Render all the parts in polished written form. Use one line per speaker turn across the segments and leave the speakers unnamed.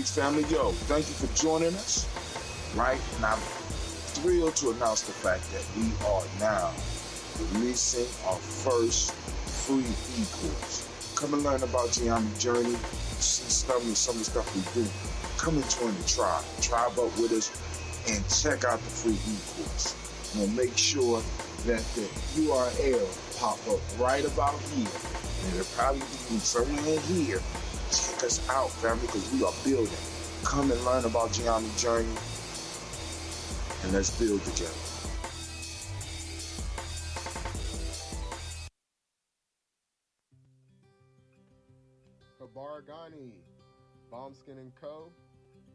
Peace, family. Yo, thank you for joining us. Right? And I'm thrilled to announce the fact that we are now releasing our first free e-course. Come and learn about Gye-Nyame journey, see some of the stuff we do. Come and join the tribe. Tribe up with us and check out the free e-course. And we'll make sure that the URL pop up right about here. And it'll probably be somewhere in here. Check us out, family, because we are building. Come and learn about Gye-Nyame journey, and let's build together.
Gye-Nyame, Bombskin & Co.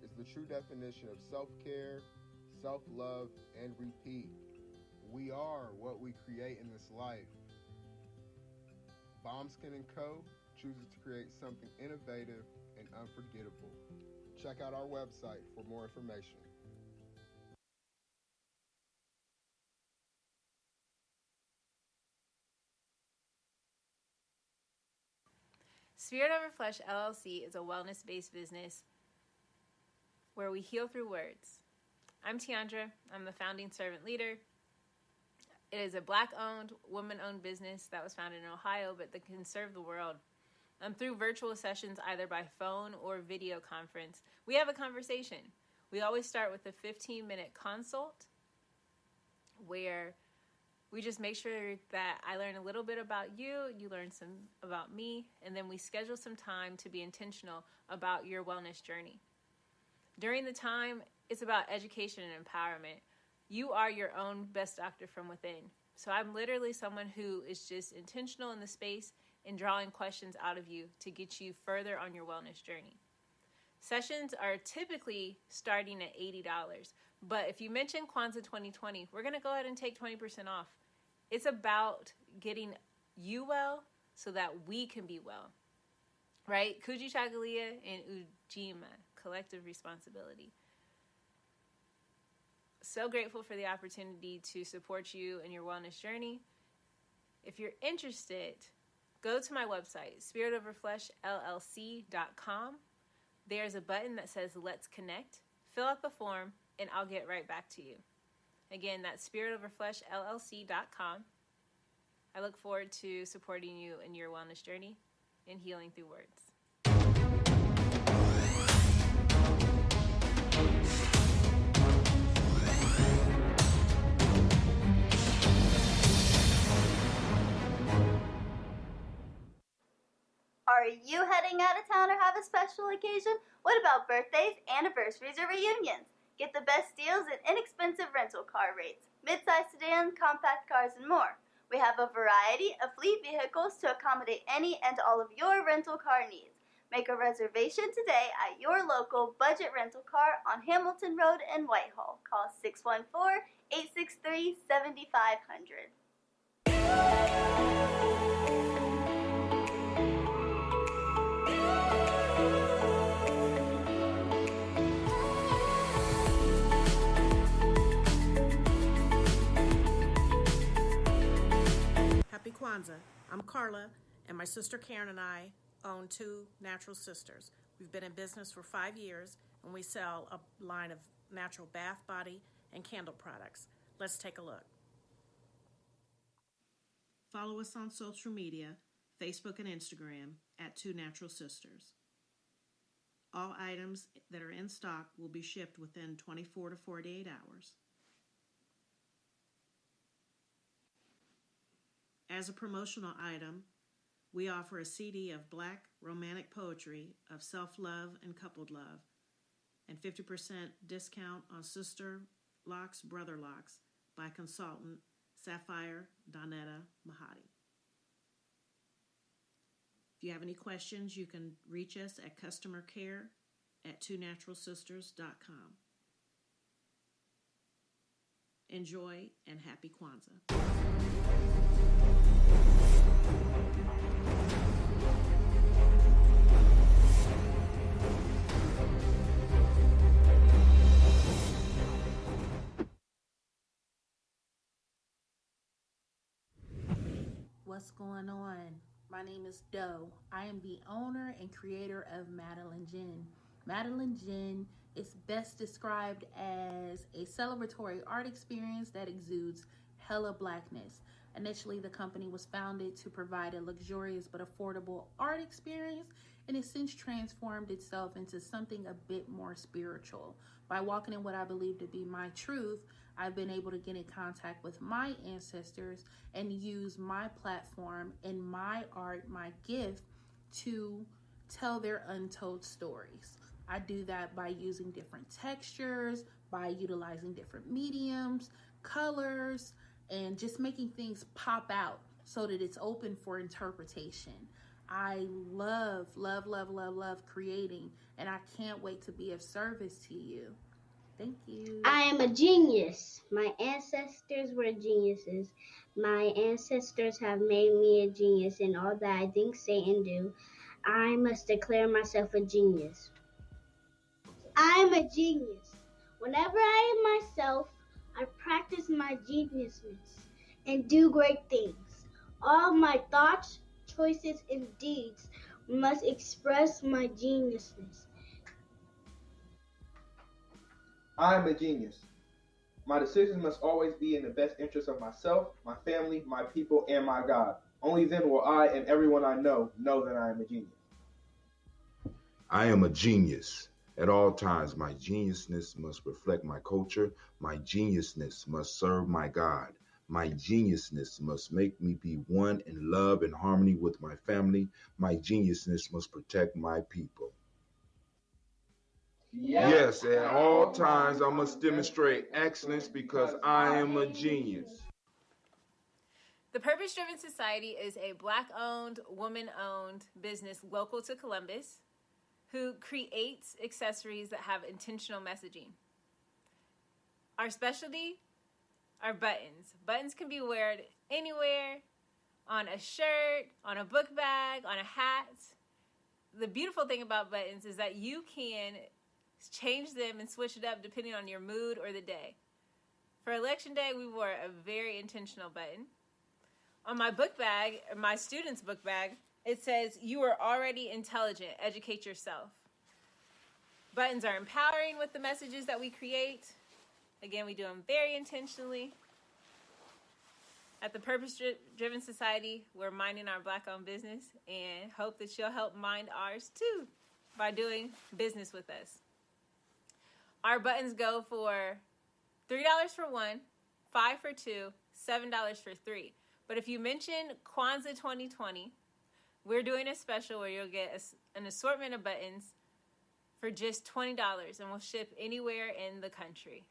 is the true definition of self-care, self-love, and repeat. We are what we create in this life. Bombskin & Co. chooses to create something innovative and unforgettable. Check out our website for more information.
Spirit Over Flesh LLC is a wellness-based business where we heal through words. I'm Tiandra. I'm the founding servant leader. It is a Black-owned, woman-owned business that was founded in Ohio, but that can serve the world. Through virtual sessions, either by phone or video conference, we have a conversation. We always start with a 15-minute consult where we just make sure that I learn a little bit about you, you learn some about me, and then we schedule some time to be intentional about your wellness journey. During the time, it's about education and empowerment. You are your own best doctor from within. So I'm literally someone who is just intentional in the space and drawing questions out of you to get you further on your wellness journey. Sessions are typically starting at $80, but if you mention Kwanzaa 2020, we're going to go ahead and take 20% off. It's about getting you well so that we can be well, right? Kujichagulia and Ujima, collective responsibility. So grateful for the opportunity to support you in your wellness journey. If you're interested, go to my website, spiritoverfleshllc.com. There's a button that says Let's Connect. Fill out the form, and I'll get right back to you. Again, that's spiritoverfleshllc.com. I look forward to supporting you in your wellness journey and healing through words.
Are you heading out of town or have a special occasion? What about birthdays, anniversaries, or reunions? Get the best deals and inexpensive rental car rates, mid-size sedans, compact cars, and more. We have a variety of fleet vehicles to accommodate any and all of your rental car needs. Make a reservation today at your local budget rental car on Hamilton Road in Whitehall. Call 614-863-7500.
Happy Kwanzaa. I'm Carla, and my sister Karen and I own Two Natural Sisters. We've been in business for 5 years, and we sell a line of natural bath, body, and candle products. Let's take a look. Follow us on social media, Facebook and Instagram, at Two Natural Sisters. All items that are in stock will be shipped within 24 to 48 hours. As a promotional item, we offer a CD of Black romantic poetry of self-love and coupled love, and 50% discount on Sister Locks, Brother Locks by consultant Sapphire Donetta Mahadi. If you have any questions, you can reach us at customercare@twonaturalsisters.com. Enjoy and happy Kwanzaa.
What's going on? My name is Doe. I am the owner and creator of Madeline Gin. Madeline Gin is best described as a celebratory art experience that exudes hella blackness. Initially, the company was founded to provide a luxurious but affordable art experience, and has since transformed itself into something a bit more spiritual. By walking in what I believe to be my truth, I've been able to get in contact with my ancestors and use my platform and my art, my gift, to tell their untold stories. I do that by using different textures, by utilizing different mediums, colors, and just making things pop out so that it's open for interpretation. I love creating, and I can't wait to be of service to you. Thank you.
I am a genius. My ancestors were geniuses. My ancestors have made me a genius in all that I think, say, and do. I must declare myself a genius. I am a genius. Whenever I am myself, I practice my geniusness and do great things. All my thoughts, choices, and deeds must express my geniusness.
I am a genius. My decisions must always be in the best interest of myself, my family, my people, and my God. Only then will I and everyone I know that I am a genius.
I am a genius. At all times, my geniusness must reflect my culture. My geniusness must serve my God. My geniusness must make me be one in love and harmony with my family. My geniusness must protect my people. Yes, at all times I must demonstrate excellence because I am a genius.
The Purpose Driven Society is a Black-owned, woman-owned business local to Columbus who creates accessories that have intentional messaging. Our specialty are buttons. Buttons can be worn anywhere, on a shirt, on a book bag, on a hat. The beautiful thing about buttons is that you can change them and switch it up depending on your mood or the day. For Election Day, we wore a very intentional button. On my book bag, my student's book bag, it says, "You are already intelligent, educate yourself." Buttons are empowering with the messages that we create. Again, we do them very intentionally. At the Purpose Driven Society, we're minding our Black-owned business and hope that you'll help mind ours too by doing business with us. Our buttons go for $3 for one, $5 for two, $7 for three. But if you mention Kwanzaa 2020, we're doing a special where you'll get an assortment of buttons for just $20, and we'll ship anywhere in the country.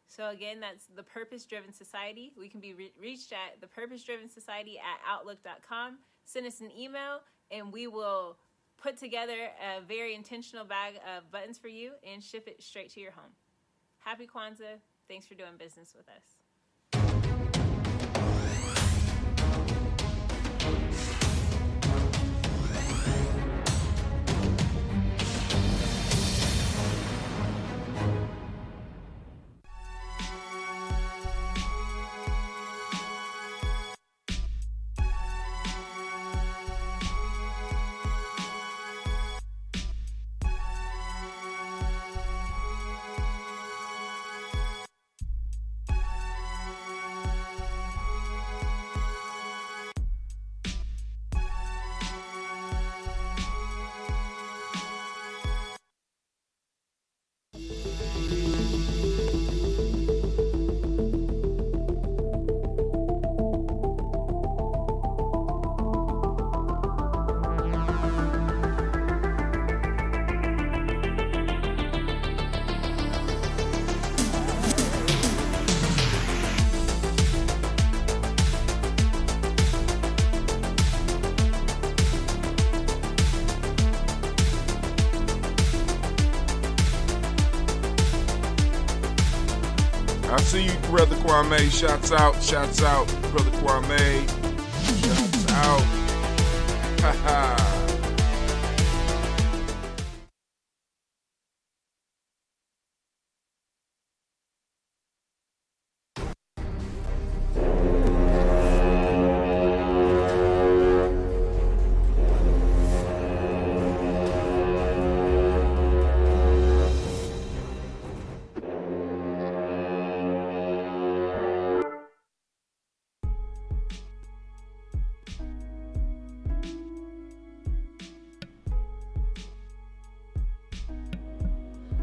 So again, that's the Purpose Driven Society. We can be reached at thepurposedrivensociety@outlook.com. Send us an email, and we will put together a very intentional bag of buttons for you and ship it straight to your home. Happy Kwanzaa. Thanks for doing business with us.
I see you, Brother Kwame. Shouts out, Brother Kwame. Shouts out. Ha ha.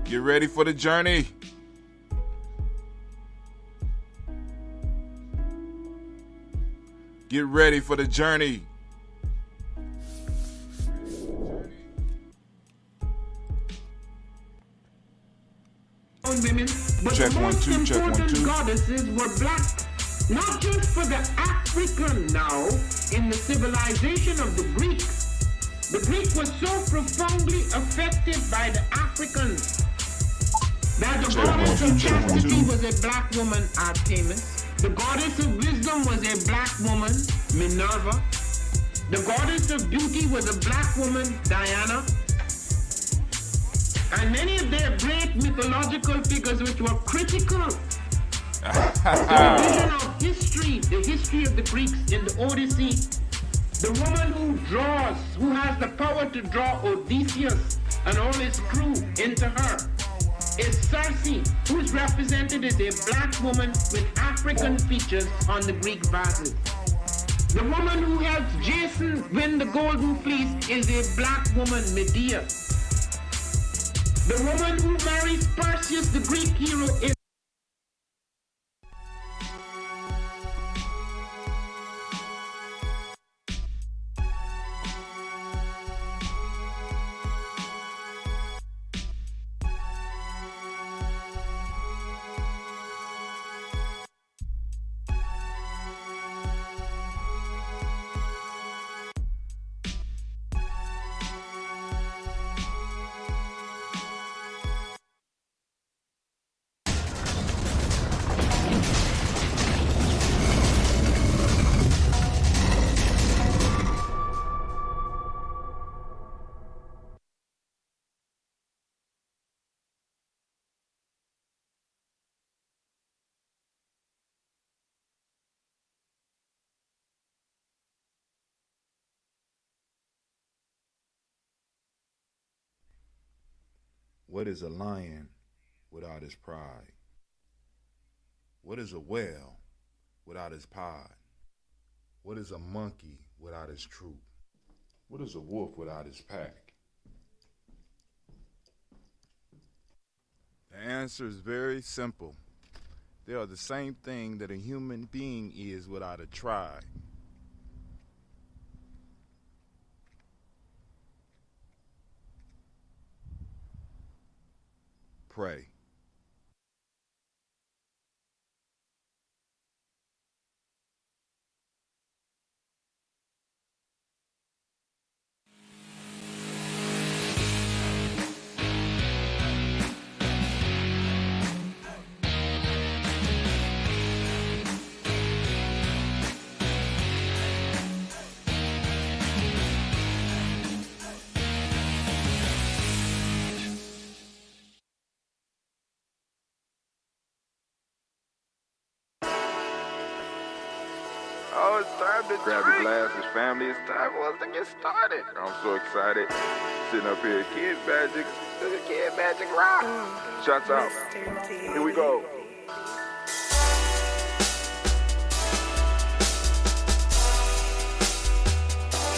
Get ready for the journey. Get ready for the journey.
Women, but
Check
the
one,
most
two, check one,
important
two.
goddesses were black, not just for the African now, in the civilization of the Greeks. The Greek was so profoundly affected by the Africans that the
Check
goddess
one,
of
two, check one,
chastity
two.
was a black woman, Artemis. The goddess of wisdom was a black woman, Minerva. The goddess of beauty was a black woman, Diana. And many of their great mythological figures which were critical to the vision of history, the history of the Greeks in the Odyssey. The woman who draws, who has the power to draw Odysseus and all his crew into her, is Circe, who is represented as a black woman with African features on the Greek vases. The woman who helps Jason win the Golden Fleece is a black woman, Medea. The woman who marries Perseus, the Greek hero, is
What is a lion without his pride? What is a whale without his pod? What is a monkey without his troop? What is a wolf without his pack? The answer is very simple. They are the same thing that a human being is without a tribe. Pray.
Oh, it's time to grab your glasses, family. It's time for us to get started. I'm so excited. Sitting up here, Kid Magic. This is Kid Magic Rock. Shots out. Here we go.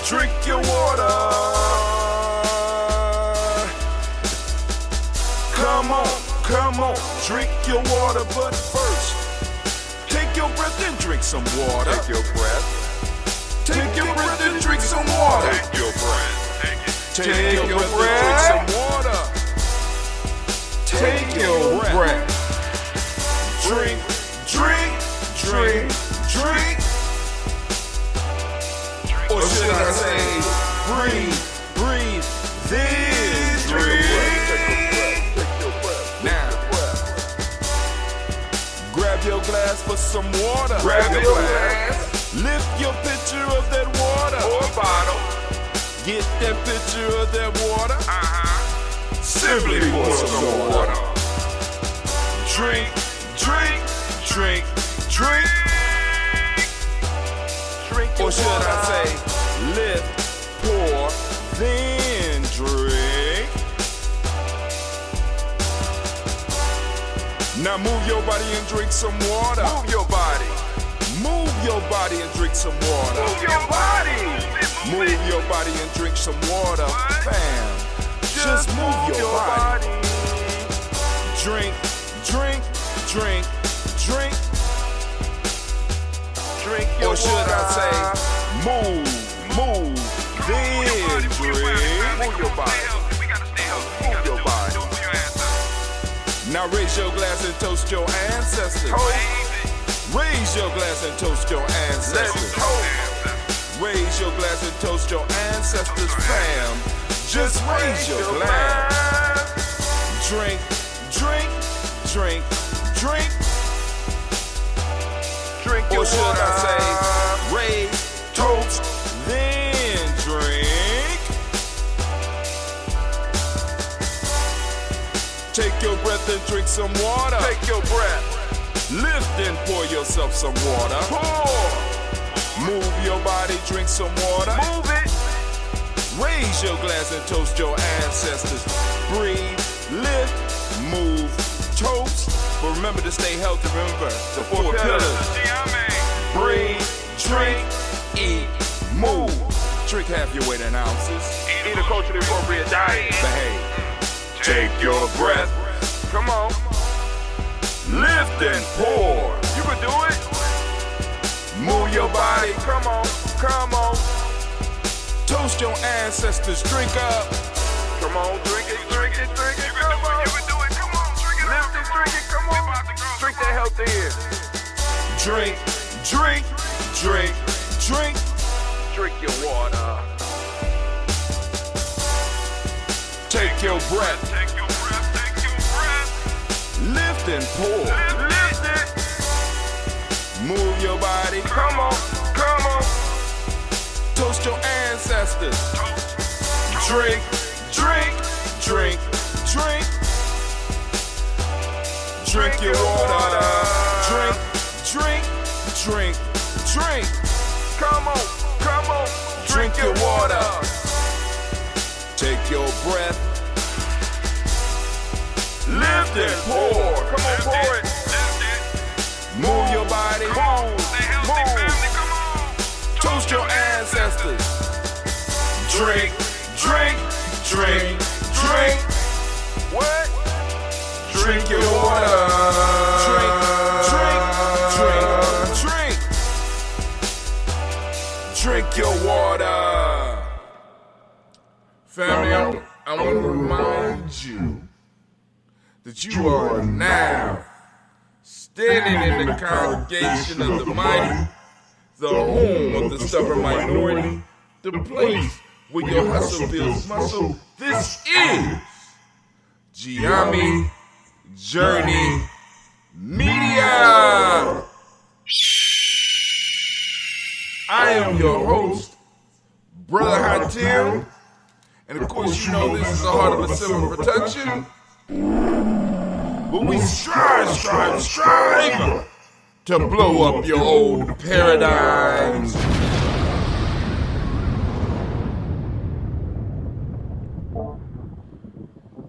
Drink your water. Come on, drink your water, but first, take your breath and drink some water.
Take your breath.
Take your breath and drink some water.
Take your breath.
Take your breath and drink some water. Take your breath. Drink, drink, drink, drink. Or should I say, breathe, breathe, then drink. Now, grab your glass for some water.
Grab your glass.
Lift your pitcher of that water.
Or a bottle.
Get that pitcher of that water.
Simply pour some water.
Drink, drink, drink, drink.
Drink your
Or should
water.
I say, lift, pour, then drink. Now move your body and drink some water.
Move your body.
Move your body and drink some water.
Move your body.
Move your body and drink some water. Fam, just move your body.
Drink, drink, drink, drink.
Drink your
Or should I say, move, then drink.
Move your body. Move your body.
Now raise your glass and toast your ancestors. Raise your glass and toast your ancestors. Raise your glass and toast your ancestors, fam. Just raise your glass. Drink, drink, drink, drink.
Drink your
or should
water.
I say, raise, toast, then drink. Take your breath and drink some water.
Take your breath.
Lift and pour yourself some water.
Pour.
Move your body, drink some water.
Move it.
Raise your glass and toast your ancestors. Breathe, lift, move, toast. But remember to stay healthy. Remember the four pillars. Breathe, drink, eat, move. Drink half your weight in ounces.
Eat a culturally appropriate diet.
Behave. Take your breath.
Come on.
Lift and pour.
You can do it.
Move your body.
Come on. Come on.
Toast your ancestors. Drink up.
Come on. Drink it. Drink it. Drink it. Come on. You can do it. Come on. Drink it. Lift it. Drink it. Come on. Drink that health in.
Drink, drink, drink, drink.
Drink your water.
Take your breath.
Take your breath. Take your breath.
Lift and pour.
Lift it.
Move your body.
Come on. Come on.
Toast your ancestors. Drink, drink, drink, drink. Drink your water. Drink, drink, drink, drink.
Come on. Come on.
Drink your water. Take your breath. Lift and pour.
Come on, pour it.
Move your body.
Move.
Toast your ancestors. Drink, drink, drink, drink.
What?
Drink your water. Drink, drink, drink, drink. Drink your water. Family, I want to remind you that you are now standing in the congregation of the mighty, the home of the stubborn minority, the place where your hustle builds muscle. This is Gye-Nyame Journey Media. I am your host, Brother Hatim, and of course you know this is the heart of a civil protection. But we strive to blow up your old paradigms.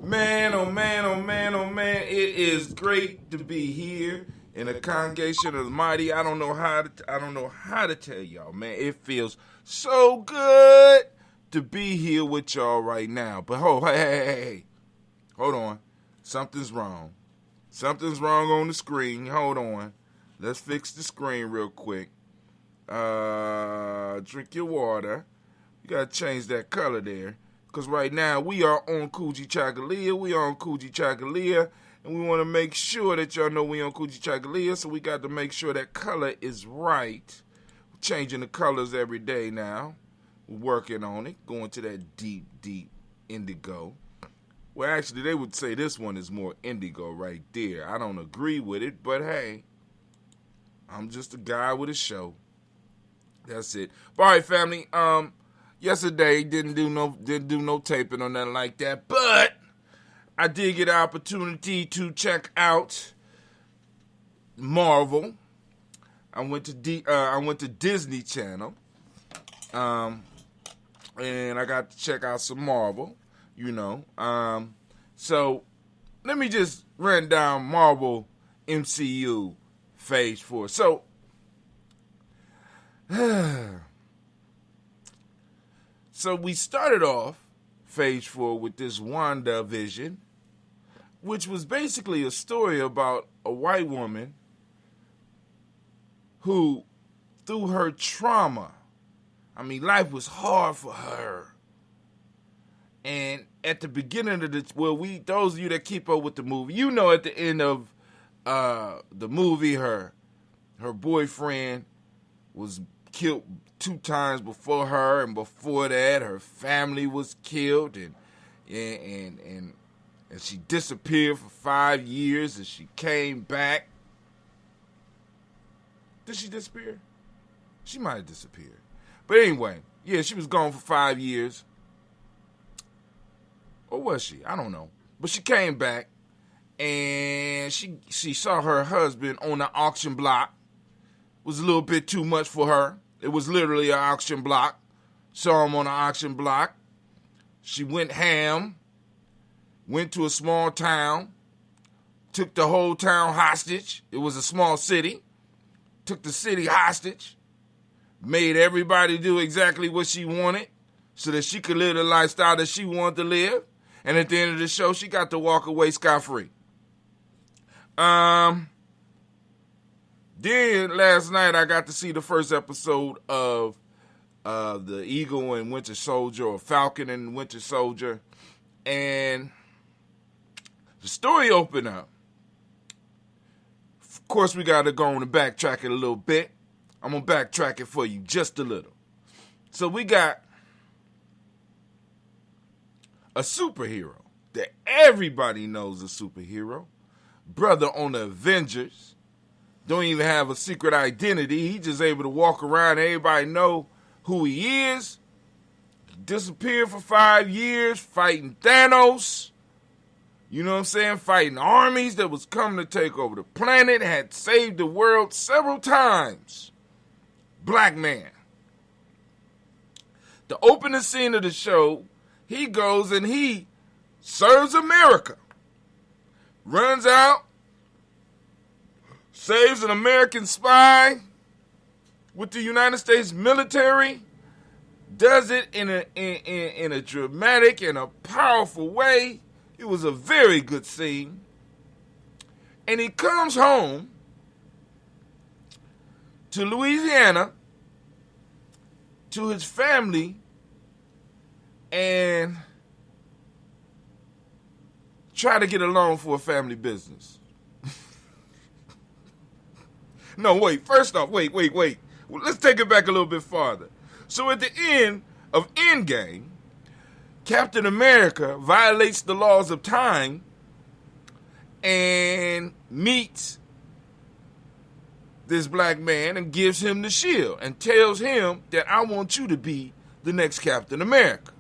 Man, oh man, oh man, oh man, it is great to be here in a congregation of the mighty. I don't know how to tell y'all, man. It feels so good to be here with y'all right now. But hey, hold on. Something's wrong. Something's wrong on the screen. Hold on. Let's fix the screen real quick. Drink your water. You gotta change that color there. Because right now we are on Kujichagulia. We are on Kujichagulia. And we want to make sure that y'all know we on Kujichagulia. So we got to make sure that color is right. We're changing the colors every day now. We're working on it. Going to that deep, deep indigo. Well, actually, they would say this one is more indigo right there. I don't agree with it, but hey, I'm just a guy with a show. That's it. All right, family. Yesterday didn't do no taping or nothing like that, but I did get an opportunity to check out Marvel. I went to Disney Channel, and I got to check out some Marvel. You know, so let me just run down Marvel MCU Phase 4. So, so we started off Phase 4 with this WandaVision, which was basically a story about a white woman who, through her trauma, I mean, life was hard for her. And at the beginning of those of you that keep up with the movie, you know, at the end of the movie, her boyfriend was killed 2 times before her, and before that, her family was killed, and she disappeared for 5 years, and she came back. Did she disappear? She might have disappeared. But anyway, yeah, she was gone for 5 years. Or was she? I don't know. But she came back, and she saw her husband on the auction block. It was a little bit too much for her. It was literally an auction block. Saw him on the auction block. She went ham, went to a small town, took the whole town hostage. It was a small city. Took the city hostage, made everybody do exactly what she wanted so that she could live the lifestyle that she wanted to live. And at the end of the show, she got to walk away scot-free. Then last night, I got to see the first episode of The Eagle and Winter Soldier, or Falcon and Winter Soldier. And the story opened up. Of course, we got to go on and backtrack it a little bit. I'm going to backtrack it for you just a little. So we got a superhero that everybody knows a superhero. Brother on the Avengers. Don't even have a secret identity. He just able to walk around and everybody know who he is. Disappeared for 5 years fighting Thanos. You know what I'm saying? Fighting armies that was coming to take over the planet. Had saved the world several times. Black man. The opening scene of the show, he goes and he serves America. Runs out. Saves an American spy with the United States military. Does it in a dramatic and a powerful way. It was a very good scene. And he comes home to Louisiana to his family and try to get a loan for a family business. No, wait. First off, wait. Well, let's take it back a little bit farther. So at the end of Endgame, Captain America violates the laws of time and meets this black man and gives him the shield and tells him that I want you to be the next Captain America.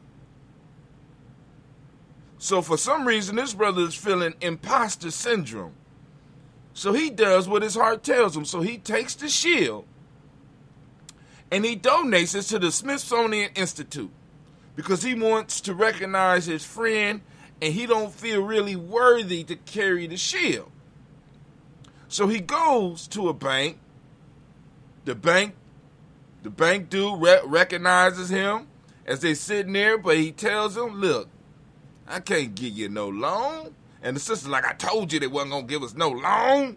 So for some reason, this brother is feeling imposter syndrome. So he does what his heart tells him. So he takes the shield and he donates it to the Smithsonian Institute because he wants to recognize his friend and he don't feel really worthy to carry the shield. So he goes to a bank. The bank dude recognizes him as they sitting there, but he tells him, look, I can't give you no loan. And the sister's like, I told you they wasn't going to give us no loan.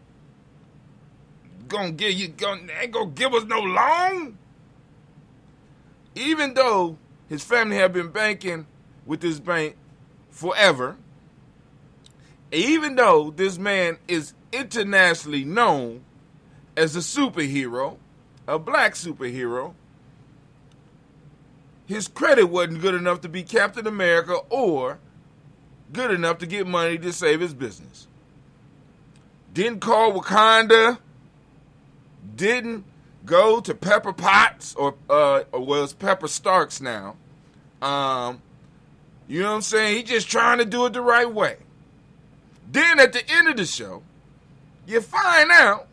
They ain't going to give us no loan. Even though his family had been banking with this bank forever, even though this man is internationally known as a superhero, a black superhero, his credit wasn't good enough to be Captain America or good enough to get money to save his business. Didn't call Wakanda. Didn't go to Pepper Potts or it's Pepper Starks now. You know what I'm saying? He just trying to do it the right way. Then at the end of the show, you find out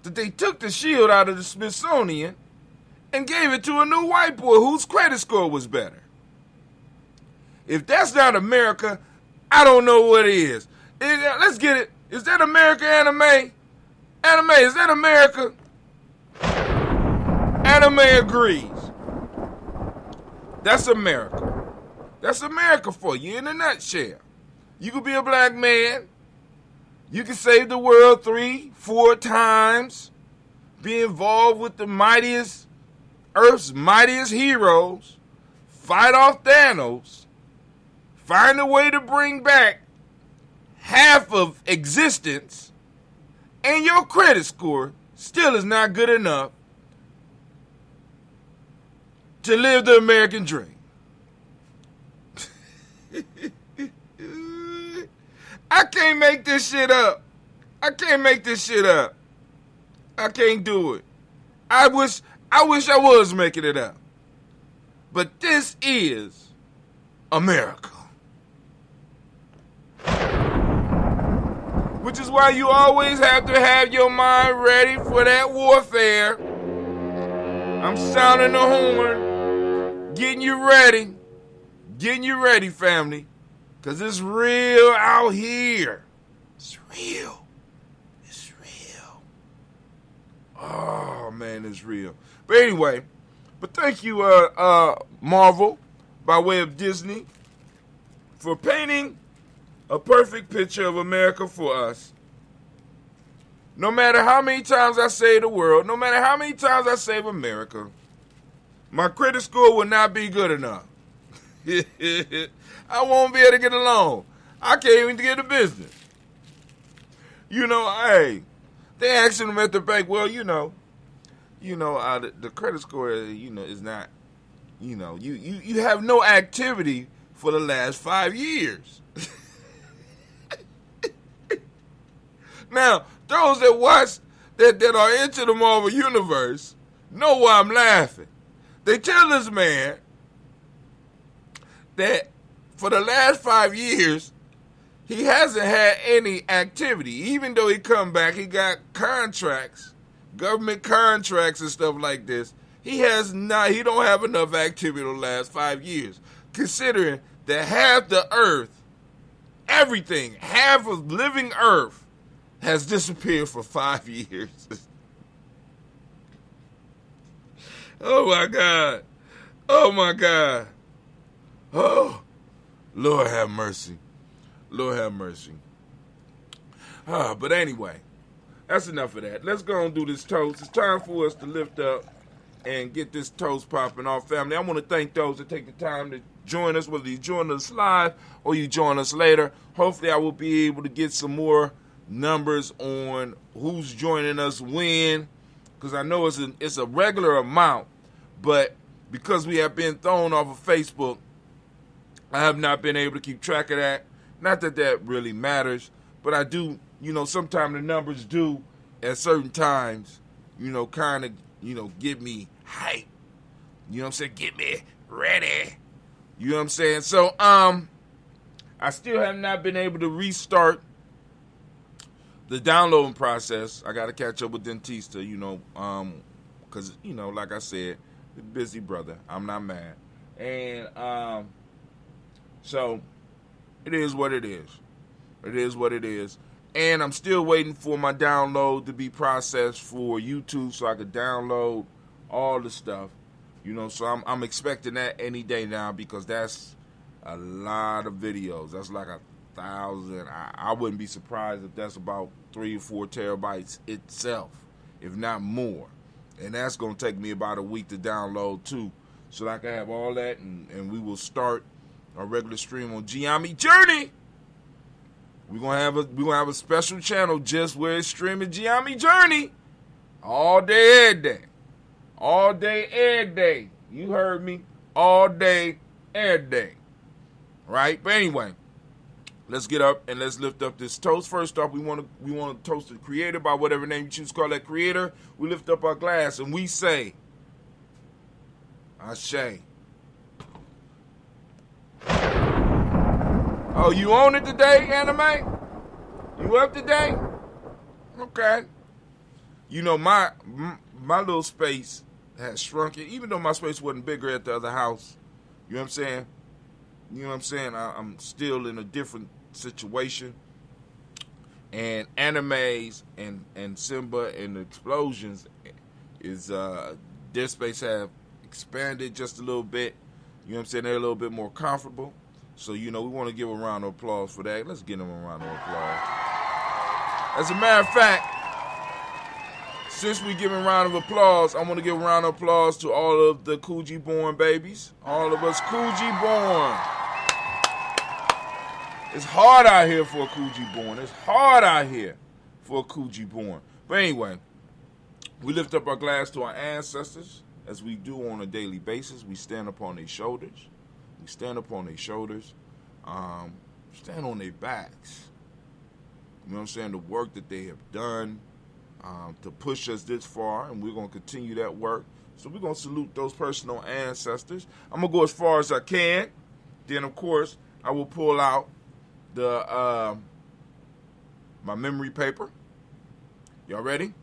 that they took the shield out of the Smithsonian and gave it to a new white boy whose credit score was better. If that's not America, I don't know what is. Let's get it. Is that America, Anime? Anime, is that America? Anime agrees. That's America. That's America for you in a nutshell. You could be a black man. You can save the world 3-4 times. Be involved with the mightiest, Earth's mightiest heroes. Fight off Thanos. Find a way to bring back half of existence. And your credit score still is not good enough to live the American dream. I can't make this shit up. I can't do it. I wish I was making it up. But this is America. Which is why you always have to have your mind ready for that warfare. I'm sounding the horn. Getting you ready, family. Because it's real out here. It's real. Oh, man, it's real. But anyway, thank you, Marvel, by way of Disney, for painting a perfect picture of America for us. No matter how many times I save the world, no matter how many times I save America, my credit score will not be good enough. I won't be able to get a loan. I can't even get a business. Hey, they asking them at the bank, well, the credit score, is not, you have no activity for the last 5 years. Now, those that watch, that are into the Marvel Universe, know why I'm laughing. They tell this man that for the last 5 years, he hasn't had any activity. Even though he come back, he got contracts, government contracts and stuff like this. He don't have enough activity the last 5 years. Considering that half the earth, everything, half of living earth has disappeared for 5 years. Oh my God. Oh, Lord have mercy. But anyway, that's enough of that. Let's go and do this toast. It's time for us to lift up and get this toast popping off, family. I want to thank those that take the time to join us, whether you join us live or you join us later. Hopefully I will be able to get some more numbers on who's joining us when, because I know it's a regular amount, but because we have been thrown off of Facebook, I have not been able to keep track of that. Not that that really matters, but I do, sometimes the numbers do at certain times, kind of, get me hype. You know what I'm saying? Get me ready. You know what I'm saying? So, I still have not been able to restart the downloading process. I got to catch up with Dentista, because, like I said, busy brother. I'm not mad. And, so it is what it is. And I'm still waiting for my download to be processed for YouTube so I could download all the stuff. So I'm expecting that any day now, because that's a lot of videos. That's like 1,000. I wouldn't be surprised if that's about 3 or 4 terabytes itself, if not more. And that's going to take me about a week to download too, so that I can have all that, and we will start our regular stream on Gye-Nyame Journey. We're gonna have a special channel just where it's streaming Gye-Nyame Journey all day, every day. All day, every day. You heard me. All day, every day. Right? But anyway, let's get up and let's lift up this toast. First off, we want to toast the creator by whatever name you choose to call that creator. We lift up our glass and we say, Ashe. Oh, you on it today, Anime? You up today? Okay. My little space has shrunken, even though my space wasn't bigger at the other house. You know what I'm saying? I'm still in a different situation. And animes and Simba and the explosions is their space have expanded just a little bit. You know what I'm saying? They're a little bit more comfortable. So, we want to give a round of applause for that. Let's give them a round of applause. As a matter of fact, since we give a round of applause, I want to give a round of applause to all of the Kuji-born babies. All of us Kuji-born. It's hard out here for a Kuji-born. It's hard out here for a Kuji-born. But anyway, we lift up our glass to our ancestors as we do on a daily basis. We stand upon their shoulders. We stand upon their shoulders. Stand on their backs. You know what I'm saying? The work that they have done to push us this far, and we're going to continue that work. So we're going to salute those personal ancestors. I'm going to go as far as I can. Then, of course, I will pull out the my memory paper. Y'all ready?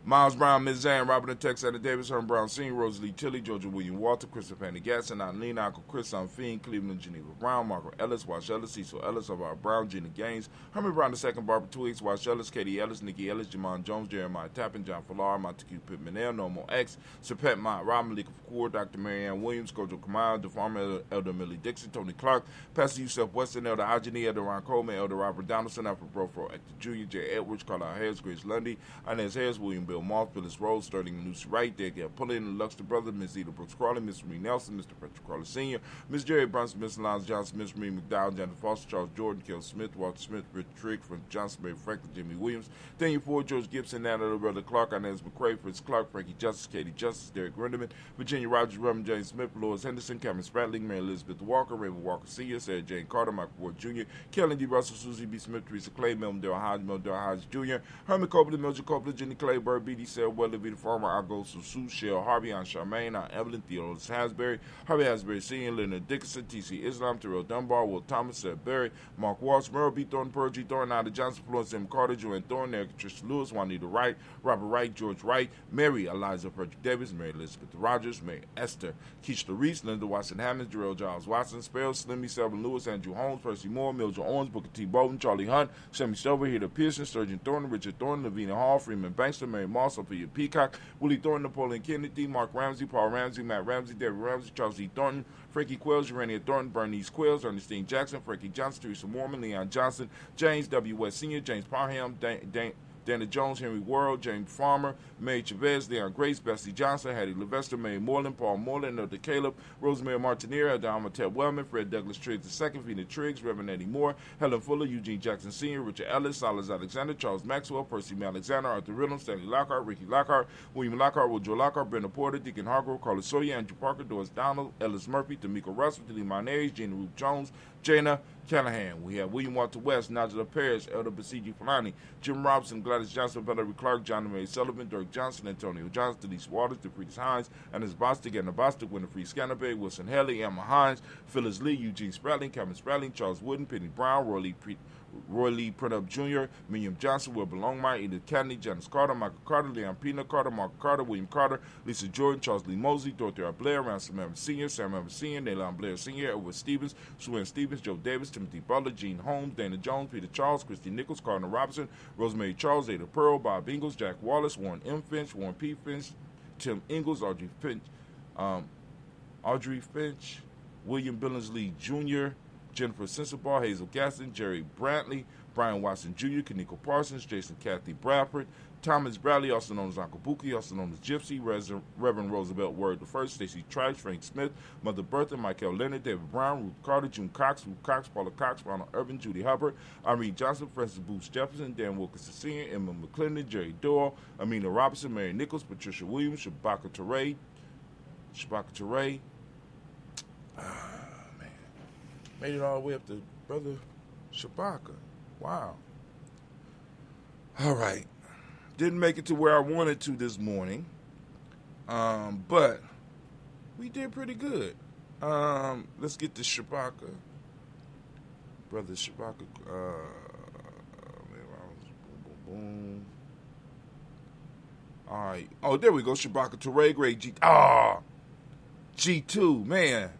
Miles Brown, Ms. Zan, Robert and Tex, Anna Davis, Herman Brown Sr., Rosalie Tilly, Georgia William Walter, Christopher Penny Gatson, Adelina, Uncle Chris, Fiend, Cleveland, Geneva Brown, Margaret Ellis, Wash Ellis, Cecil Ellis, Alvaro Brown, Gina Gaines, Herman Brown II, Barbara Twigs, Wash Ellis, Katie Ellis, Nikki Ellis, Jamon Jones, Jeremiah Tappan, John Fallar, Montague Pittman, Normal X, Serpent Mott, Rob Malika Kapoor, Dr. Marianne Williams, Kojo Kamal, DeFarmer, Elder Millie Dixon, Tony Clark, Pastor Yusuf Weston, Elder Ajani, Elder Ron Coleman, Elder Robert Donaldson, Alfred Brofro, Hector Jr., J. Edwards, Carlisle Harris, Grace Lundy, Inez Harris, William Bill Moss, Phyllis Rose, Sterling Manucci Wright, Dale Pullen, Luxter Brothers, Miss Eda Brooks Crawley, Miss Marie Nelson, Mr. Patrick Crawley Sr., Miss Jerry Brunson, Miss Lons Johnson, Miss Marie McDowell, Jennifer Foster, Charles Jordan, Kel Smith, Walter Smith, Rich Trigg, Frank Johnson, Mary Franklin, Jimmy Williams, Daniel Ford, George Gibson, Natalie Brother Clark, Inez McCrae, Fritz Clark, Frankie Justice, Katie Justice, Derek Renderman, Virginia Rogers, Reverend James Smith, Lois Henderson, Cameron Spratling, Mary Elizabeth Walker, Raymond Walker Sr., Sarah Jane Carter, Michael Ward Jr., Kelly D. Russell, Susie B. Smith, Teresa Clay, Melvin Dale Hodge Jr., Herman Copeland, Mildred Copeland, Jenny Clay, Bird, B.D. Sarah Weather, Vita Farmer, Argo Susu, Shell Harvey, Aunt Charmaine, Aunt Evelyn, Theodore Hasbury, Harvey Hasbury Sr., Leonard Dickinson, T.C. Islam, Terrell Dunbar, Will Thomas, Seth Berry, Mark Walsh, Merle B. Thornton, Pearl G. Thornton, Ida Johnson, Florence M. Carter, Joanne Thornton, Eric Tricia Lewis, Juanita Wright, Robert Wright, George Wright, Mary Eliza Frederick Davis, Mary Elizabeth Rogers, Mary Esther, Keisha Reese, Linda Watson Hammond, Jarrell Giles Watson, Spell, Slimmy, Selvin Lewis, Andrew Holmes, Percy Moore, Mildred Owens, Booker T. Bolton, Charlie Hunt, Sammy Stover, Heather Pearson, Sturgeon Thornton, Richard Thornton, Lavina Hall, Freeman Bankster, Mary Moss, Sophia Peacock, Willie Thornton, Napoleon Kennedy, Mark Ramsey, Paul Ramsey, Matt Ramsey, David Ramsey, Charles E. Thornton, Frankie Quells, Urania Thornton, Bernice Quells, Ernestine Jackson, Frankie Johnson, Teresa Mormon, Leon Johnson, James W. West Sr., James Parham, Dana Jones, Henry World, James Farmer, Mary Chavez, Leon Grace, Bessie Johnson, Hattie Levester, Mary Moreland, Paul Moreland, Elder Caleb, Rosemary Martinier, Adama Ted Wellman, Fred Douglas Triggs II, Vina Triggs, Reverend Eddie Moore, Helen Fuller, Eugene Jackson Sr., Richard Ellis, Silas Alexander, Charles Maxwell, Percy Alexander, Arthur Riddle, Stanley Lockhart, Ricky Lockhart, William Lockhart, Woodrow Lockhart, Brenda Porter, Deacon Hargrove, Carlos Sawyer, Andrew Parker, Doris Donald, Ellis Murphy, Tamika Russell, Tilly Monares, Gina Ruth Jones, Jana Callahan. We have William Walter West, Najla Parrish, Elder Basiji Fulani, Jim Robinson, Gladys Johnson, Valerie Clark, John Mary Sullivan, Dirk Johnson, Antonio Johnson, Denise Waters, DeFreeze Hines, Annis Bostic, Anna Bostic, Winifred Scanabay, Wilson Haley, Emma Hines, Phyllis Lee, Eugene Spratling, Cameron Spratling, Charles Wooden, Penny Brown, Roy Lee Prudup Jr., Miriam Johnson, Wilbur Longmire, Edith Kennedy, Janice Carter, Michael Carter, Leon Pina Carter, Mark Carter, William Carter, Lisa Jordan, Charles Lee Mosley, Dorothy R. Blair, Ransom Evans Sr., Sam Evans Sr., Naylon Blair Sr., Edward Stevens, Sue Stevens, Joe Davis, Timothy Butler, Gene Holmes, Dana Jones, Peter Charles, Christy Nichols, Cardinal Robinson, Rosemary Charles, Ada Pearl, Bob Ingalls, Jack Wallace, Warren M. Finch, Warren P. Finch, Tim Ingalls, Audrey Finch, William Billingsley Jr., Jennifer Sensabaugh, Hazel Gaston, Jerry Brantley, Brian Watson Jr., Kaniko Parsons, Jason Kathy Bradford, Thomas Bradley, also known as Uncle Buki, also known as Gypsy, Reverend Roosevelt Word I, Stacey Trice, Frank Smith, Mother Bertha, Michael Leonard, David Brown, Ruth Carter, June Cox, Ruth Cox, Paula Cox, Ronald Urban, Judy Hubbard, Irene Johnson, Francis Booth Jefferson, Dan Wilkinson Sr., Emma McClendon, Jerry Doyle, Amina Robinson, Mary Nichols, Patricia Williams, Shabaka Teray, man, made it all the way up to Brother Shabaka. Wow. All right. Didn't make it to where I wanted to this morning, but we did pretty good. Let's get to Shabaka. Brother Shabaka. Boom. All right. Oh, there we go. Shabaka Teray, great G. G2, man.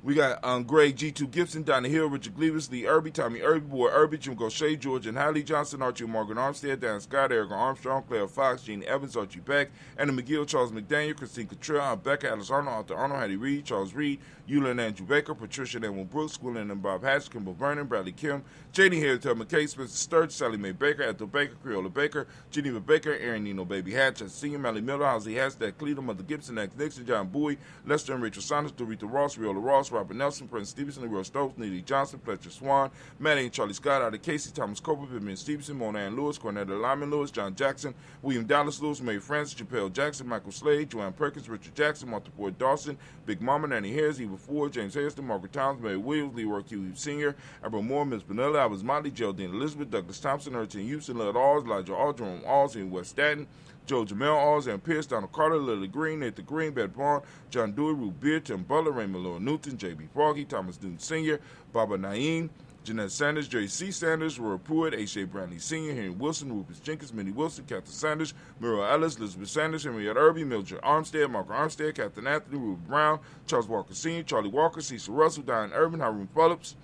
We got Greg G2 Gibson, Donnie Hill, Richard Gleavis, Lee Irby, Tommy Irby, Boy Irby, Jim Gaucher, George and Hallie Johnson, Archie Margaret Armstead, Dan Scott, Erica Armstrong, Claire Fox, Gene Evans, Archie Beck, Anna McGill, Charles McDaniel, Christine Cottrell, Becca, Alice Arnold, Arthur Arnold, Hattie Reed, Charles Reed, Eula and Andrew Baker, Patricia and Edwin Brooks, Gwendolyn and Bob Hatch, Kimball Vernon, Bradley Kim, J.D. Harris, Ted McKay, Spencer Sturge, Sally Mae Baker, Ethel Baker, Creola Baker, Geneva Baker, Aaron Nino Baby Hatch, Senior, Mally Miller, Halsey Hashtag, Cleveland, Mother Gibson, X Nixon, John Bowie, Lester and Rachel Saunders, Dorita Ross, Riola Ross, Robert Nelson, Prince Stevenson, Leroy Stokes, Neely Johnson, Fletcher Swan, Maddie and Charlie Scott, Ada Casey, Thomas Cooper, Vivian Stevenson, Mona Ann Lewis, Cornetta Lyman Lewis, John Jackson, William Dallas Lewis, Mary Francis, Chappelle Jackson, Michael Slade, Joanne Perkins, Richard Jackson, Martha Ford Dawson, Big Mama, Nanny Harris, Eva Ford, James Hairston, Margaret Towns, Mary Williams, Leroy Q. Sr., Abra Moore, Miss Vanilla, Albert Motley, Geraldine Elizabeth, Douglas Thompson, Ertin Houston, Lud Alls, Elijah All, Jerome Alls, in West Staten, Joe Jamel Alls, and Pierce, Donald Carter, Lily Green, Nathan Green, Beth Vaughn, John Dewey, Ruth Beard, Tim Butler, Raymond Lord Newton, J.B. Froggy, Thomas Newton Sr., Baba Naeem, Jeanette Sanders, Jerry C. Sanders, Roy Pruitt, H.A. Brantley Sr., Henry Wilson, Rufus Jenkins, Minnie Wilson, Catherine Sanders, Muriel Ellis, Elizabeth Sanders, Henrietta Irby, Mildred Armstead, Margaret Armstead, Captain Anthony, Ruben Brown, Charles Walker Sr., Charlie Walker, Cecil Russell, Diane Irvin, Haroon Phillips,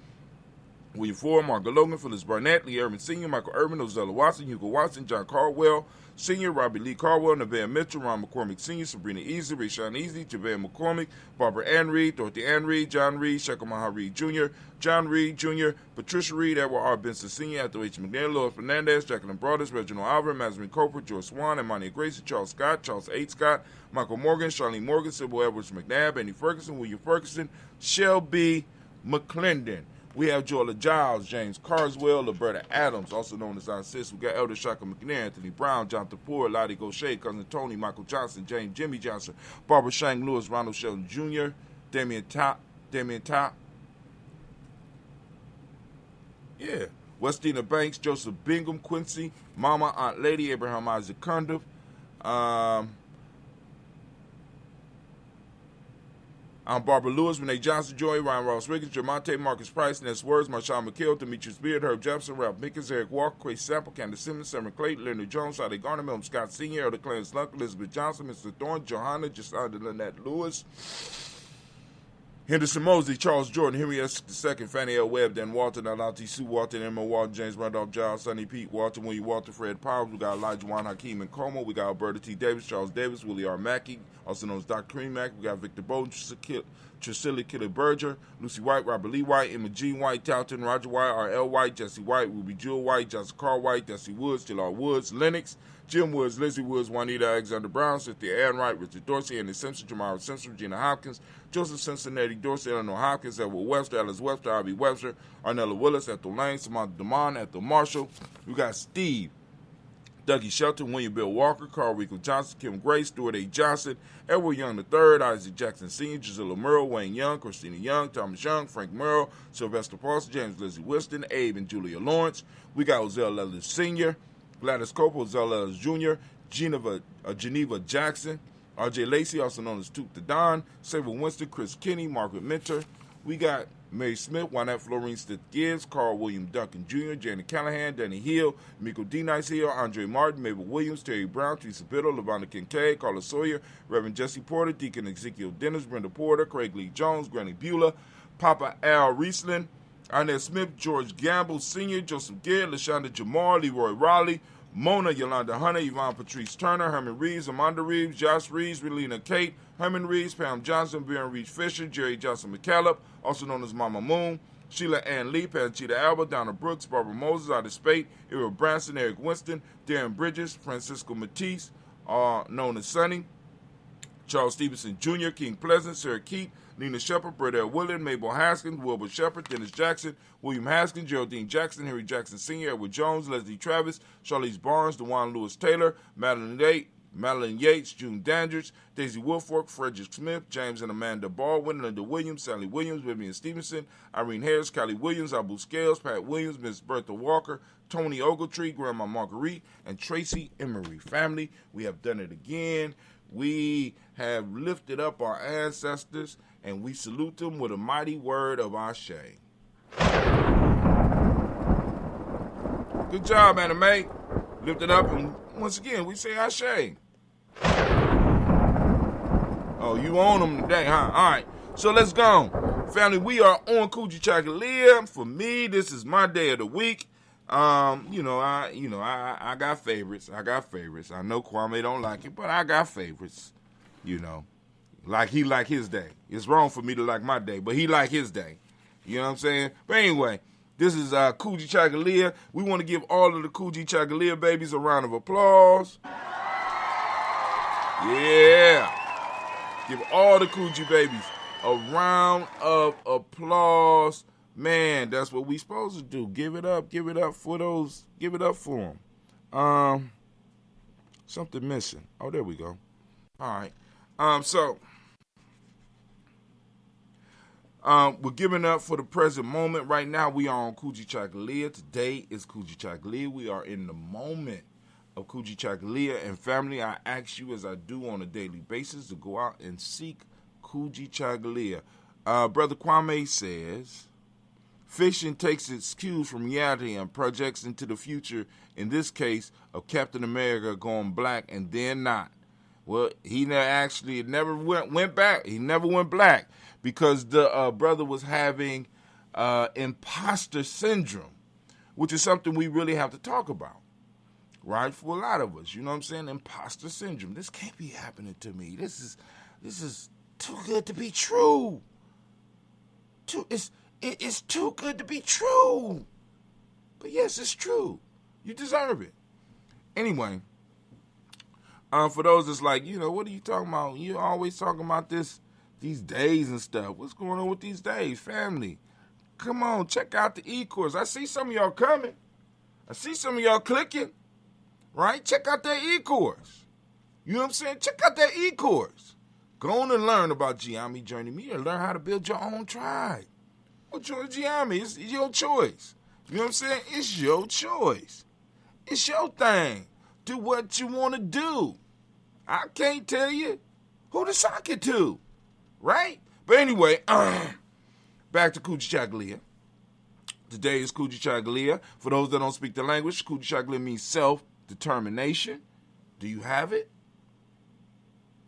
William Ford, Margaret Logan, Phyllis Barnett, Lee Irvin Sr., Michael Irvin, Ozella Watson, Hugo Watson, John Caldwell Sr., Robbie Lee Caldwell, Nevaeh Mitchell, Ron McCormick Sr., Sabrina Easy, Rayshawn Easy, JaVale McCormick, Barbara Ann Reed, Dorothy Ann Reed, John Reed, Shekel Maha Reed Jr., John Reed Jr., Patricia Reed, Edward R. Benson Sr., Arthur H. McNair, Lois Fernandez, Jacqueline Broadus, Reginald Alvarez, Mazarin Coper, George Swan, Imani Gracie, Charles Scott, Charles H. Scott, Michael Morgan, Charlene Morgan, Sybil Edwards McNabb, Andy Ferguson, William Ferguson, Shelby McClendon. We have Joella Giles, James Carswell, Roberta Adams, also known as Ancestor. We got Elder Shaka McNair, Anthony Brown, Jonathan Poor, Lottie Gaucher, Cousin Tony, Michael Johnson, James Jimmy Johnson, Barbara Shang Lewis, Ronald Sheldon Jr., Damian Top. Yeah. Westina Banks, Joseph Bingham, Quincy, Mama, Aunt Lady, Abraham Isaac Cundiff, I'm Barbara Lewis, Renee Johnson, Joy, Ryan Ross Riggins, Jermonte, Marcus Price, Ness Words, Marshawn McHale, Demetrius Beard, Herb Jefferson, Ralph Mickens, Eric Walker, Chris Sample, Candace Simmons, Cameron Clayton, Leonard Jones, Sade Garner, Milton Scott Sr., Elder Clarence Lunk, Elizabeth Johnson, Mr. Thorne, Johanna, Jacinda Lynette Lewis, Henderson Mosley, Charles Jordan, Henry S. II, Fannie L. Webb, Dan Walton, Alati Sue Walton, Emma Walton, James Randolph Giles, Sonny Pete Walton, William Walter, Fred Powers. We got Elijah Juan Hakeem and Como. We got Alberta T. Davis, Charles Davis, Willie R. Mackey, also known as Dr. Cream Mack. We got Victor Bowden, Trisilla Killer Berger, Lucy White, Robert Lee White, Emma Jean White, Talton, Roger White, R.L. White, Jesse White, Ruby Jewel White, Johnson Carl White, Dusty Woods, Jillard Woods, Lennox, Jim Woods, Lizzie Woods, Juanita Alexander Brown, Cynthia Ann Wright, Richard Dorsey, Andy Simpson, Jamara Simpson, Regina Hopkins, Joseph Cincinnati Dorsey, Eleanor Hopkins, Edward Webster, Alice Webster, Ivy Webster, Arnella Willis, Ethel Lane, Samantha Damon, Ethel Marshall. We got Steve, Dougie Shelton, William Bill Walker, Carl Rico Johnson, Kim Gray, Stuart A. Johnson, Edward Young III, Isaac Jackson Sr., Gisela Merle, Wayne Young, Christina Young, Thomas Young, Frank Merle, Sylvester Paulson, James Lizzie Whiston, Abe and Julia Lawrence. We got Ozell Ellis Sr., Gladys Cope, Ozell Ellis Jr., Geneva Jackson, R.J. Lacey, also known as Toot the Don, Sable Winston, Chris Kinney, Margaret Minter. We got Mary Smith, Juanette Florine Stith Gibbs, Carl William Duncan Jr., Janet Callahan, Danny Hill, Miko D. Nice Hill, Andre Martin, Mabel Williams, Terry Brown, Teresa Biddle, LaVonda Kincaid, Carla Sawyer, Reverend Jesse Porter, Deacon Ezekiel Dennis, Brenda Porter, Craig Lee Jones, Granny Beulah, Papa Al Riesland, Arnett Smith, George Gamble Sr., Joseph Gare, LaShonda Jamar, Leroy Raleigh, Mona, Yolanda Hunter, Yvonne Patrice Turner, Herman Reeves, Amanda Reeves, Josh Reeves, Relina Kate, Herman Reeves, Pam Johnson, Baron Reeves Fisher, Jerry Johnson McCallum, also known as Mama Moon, Sheila Ann Lee, Panchita Alba, Donna Brooks, Barbara Moses, Ida Spate, Ira Branson, Eric Winston, Darren Bridges, Francisco Matisse, known as Sonny, Charles Stevenson Jr., King Pleasant, Sarah Keat, Nina Shepard, Brett L. Willard, Mabel Haskins, Wilbur Shepard, Dennis Jackson, William Haskins, Geraldine Jackson, Henry Jackson Sr., Edward Jones, Leslie Travis, Charlize Barnes, DeJuan Lewis Taylor, Madeline Yates, June Dandridge, Daisy Woolfolk, Frederick Smith, James and Amanda Baldwin, Linda Williams, Sally Williams, Vivian Stevenson, Irene Harris, Callie Williams, Abu Scales, Pat Williams, Miss Bertha Walker, Tony Ogletree, Grandma Marguerite, and Tracy Emery. Family, we have done it again. We have lifted up our ancestors, and we salute them with a mighty word of Ashe. Good job, Anime. Lift it up, and once again, we say Ashe. Oh, you own them today, huh? All right, so let's go. Family, we are on Kujichagulia. For me, this is my day of the week. I got favorites. I know Kwame don't like it, but I got favorites. Like he like his day. It's wrong for me to like my day, but he like his day. You know what I'm saying? But anyway, this is Kujichagulia. We want to give all of the Kujichagulia babies a round of applause. Yeah. Give all the Kuji babies a round of applause. Man, that's what we supposed to do. Give it up for those. Give it up for them. Something missing. Oh, there we go. All right. We're giving up for the present moment. Right now, we are on Kujichagulia. Today is Kujichagulia. We are in the moment of Kujichagulia. And family, I ask you, as I do on a daily basis, to go out and seek Kujichagulia. Brother Kwame says, fiction takes its cues from reality and projects into the future, in this case, of Captain America going black and then not. Well, he never went back. He never went black because the brother was having imposter syndrome, which is something we really have to talk about, right? For a lot of us, you know what I'm saying? Imposter syndrome. This can't be happening to me. This is too good to be true. It's too good to be true. But yes, it's true. You deserve it. Anyway, for those that's like, what are you talking about? You're always talking about these days and stuff. What's going on with these days, family? Come on, check out the e-course. I see some of y'all coming. I see some of y'all clicking, right? Check out that e-course. You know what I'm saying? Check out that e-course. Go on and learn about Gye-Nyame Journey Me and learn how to build your own tribe. Well, join Gye-Nyame. It's your choice. You know what I'm saying? It's your choice. It's your thing. Do what you want to do. I can't tell you who to sock it to, right? But anyway, back to Kujichagulia. Today is Kujichagulia. For those that don't speak the language, Kujichagulia means self-determination. Do you have it?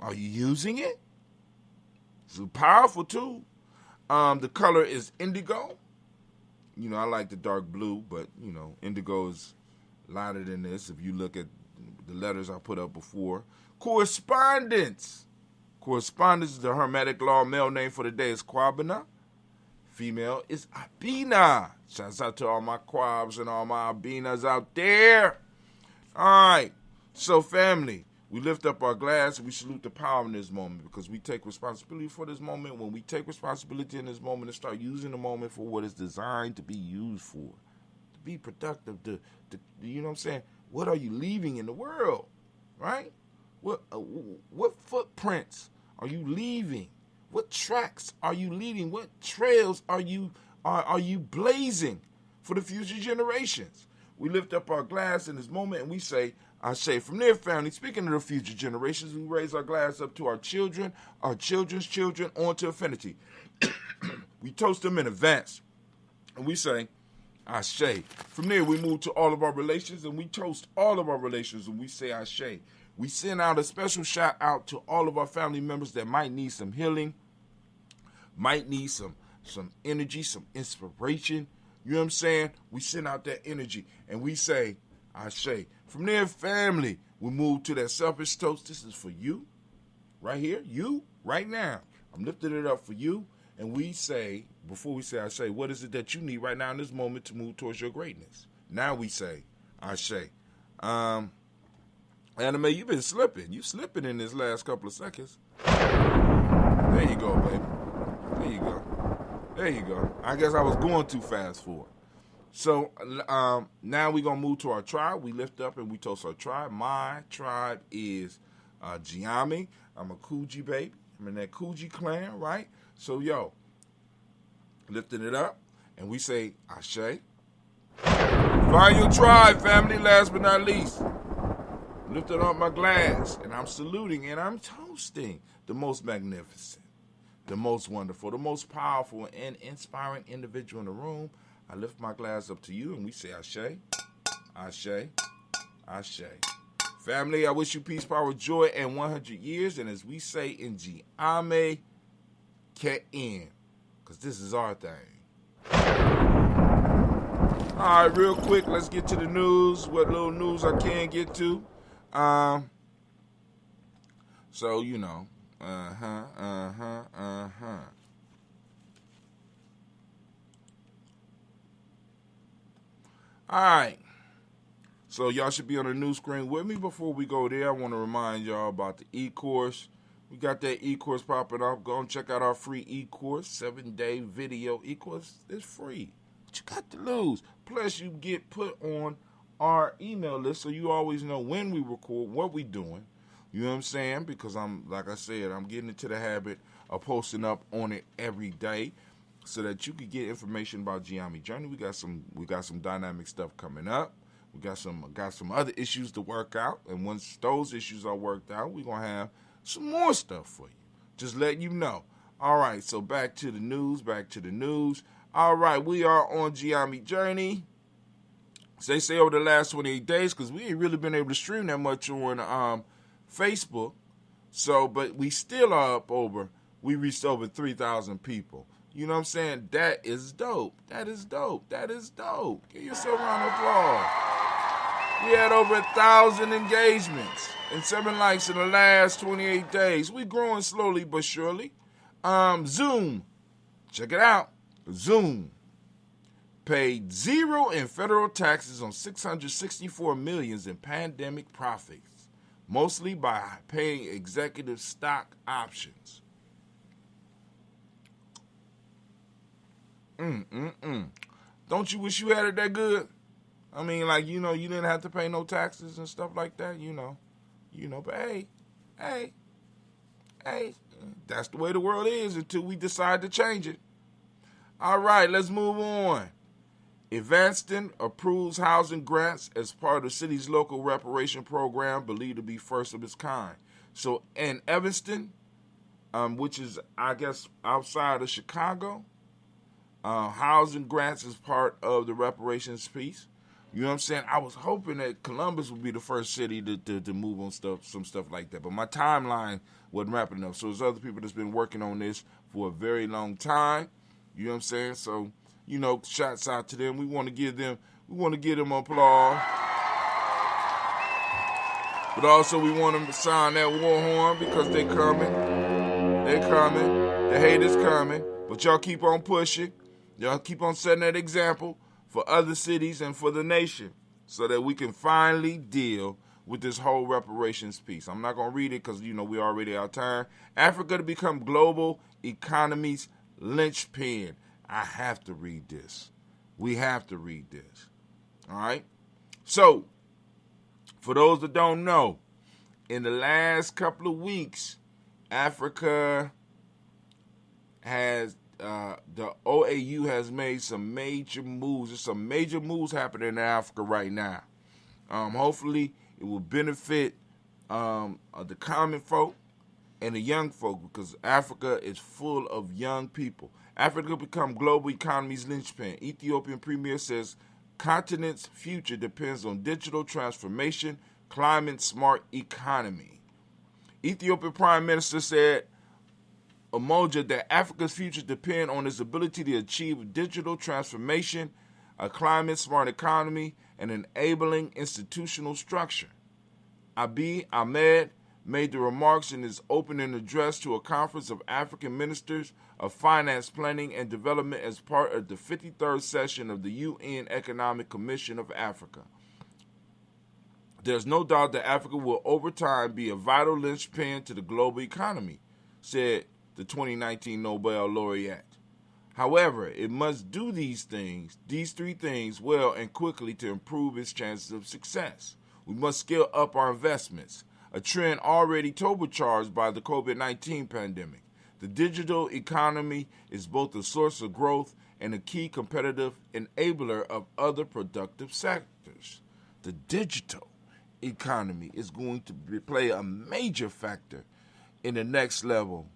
Are you using it? It's a powerful tool. The color is indigo. I like the dark blue, but, indigo is lighter than this if you look at the letters I put up before. Correspondence. Correspondence is the Hermetic law. Male name for the day is Kwabena. Female is Abina. Shouts out to all my Kwabs and all my Abinas out there. All right. So, family, we lift up our glass and we salute the power in this moment because we take responsibility for this moment. When we take responsibility in this moment and start using the moment for what it's designed to be used for, to be productive, to you know what I'm saying? What are you leaving in the world, right? What footprints are you leaving? What tracks are you leading? What trails are you blazing for the future generations? We lift up our glass in this moment and we say, I say, from their family, speaking of the future generations, we raise our glass up to our children, our children's children, on to infinity. We toast them in advance. And we say, Ashe. From there, we move to all of our relations, and we toast all of our relations, and we say Ashe. We send out a special shout out to all of our family members that might need some healing, might need some energy, some inspiration. You know what I'm saying? We send out that energy, and we say Ashe. From there, family, we move to that selfish toast. This is for you, right here, you, right now. I'm lifting it up for you. And we say, before we say Ashe, what is it that you need right now in this moment to move towards your greatness? Now we say Ashe. Anime, you've been slipping. You slipping in this last couple of seconds. There you go, baby. There you go. There you go. I guess I was going too fast for it. So now we're going to move to our tribe. We lift up and we toast our tribe. My tribe is Gye-Nyame. I'm a Kuji baby. I'm in that Kuji clan, right? So, lifting it up, and we say, Ashe. Find your tribe, family, last but not least. Lifting up my glass, and I'm saluting, and I'm toasting the most magnificent, the most wonderful, the most powerful, and inspiring individual in the room. I lift my glass up to you, and we say, Ashe, Ashe, Ashe. Family, I wish you peace, power, joy, and 100 years, and as we say in Gye-Nyame, Ke'en. because this is our thing. All right, real quick, let's get to the news. What little news I can get to. So, you know. All right. So, y'all should be on the news screen with me. Before we go there, I want to remind y'all about the e-course. We got that e-course popping up. Go and check out our free e-course, 7-day video e-course. It's free. What you got to lose? Plus, you get put on our email list so you always know when we record, what we doing. You know what I'm saying? Because like I said, I'm getting into the habit of posting up on it every day so that you can get information about Gye-Nyame Journey. We got some dynamic stuff coming up. We got some other issues to work out, and once those issues are worked out, we're gonna have some more stuff for you. Just letting you know. All right, so back to the news. All right, we are on Gye-Nyame Journey. So they say over the last 28 days, because we ain't really been able to stream that much on Facebook. So, but we still are up over. We reached over 3,000 people. You know what I'm saying? That is dope. That is dope. Give yourself a round of applause. We had over 1,000 engagements and 7 likes in the last 28 days. We growing slowly but surely. Zoom, check it out. Zoom paid zero in federal taxes on $664 million in pandemic profits, mostly by paying executive stock options. Don't you wish you had it that good? I mean, like, you know, you didn't have to pay no taxes and stuff like that, you know, but hey, that's the way the world is until we decide to change it. All right, let's move on. Evanston approves housing grants as part of the city's local reparation program, believed to be first of its kind. So in Evanston, which is, I guess, outside of Chicago, housing grants is part of the reparations piece. You know what I'm saying? I was hoping that Columbus would be the first city to move on some stuff like that. But my timeline wasn't rapid enough. So there's other people that's been working on this for a very long time. You know what I'm saying? So, you know, shouts out to them. We want to give them applause. But also we want them to sound that war horn because they coming. The hate is coming. But y'all keep on pushing. Y'all keep on setting that example for other cities and for the nation so that we can finally deal with this whole reparations piece. I'm not going to read it because, you know, we already out of time. Africa to become global economy's linchpin. I have to read this. We have to read this. All right? So, for those that don't know, in the last couple of weeks, Africa has the OAU has made some major moves. There's some major moves happening in Africa right now. Hopefully, it will benefit the common folk and the young folk because Africa is full of young people. Africa will become global economy's linchpin. Ethiopian premier says continent's future depends on digital transformation, climate-smart economy. Ethiopian prime minister said Umoja that Africa's future depends on its ability to achieve digital transformation, a climate-smart economy, and enabling institutional structure. Abiy Ahmed made the remarks in his opening address to a conference of African ministers of finance, planning, and development as part of the 53rd session of the UN Economic Commission of Africa. There's no doubt that Africa will over time be a vital linchpin to the global economy, said the 2019 Nobel laureate. However, it must do these three things well and quickly to improve its chances of success. We must scale up our investments, a trend already turbocharged by the COVID-19 pandemic. The digital economy is both a source of growth and a key competitive enabler of other productive sectors. The digital economy is going to play a major factor in the next level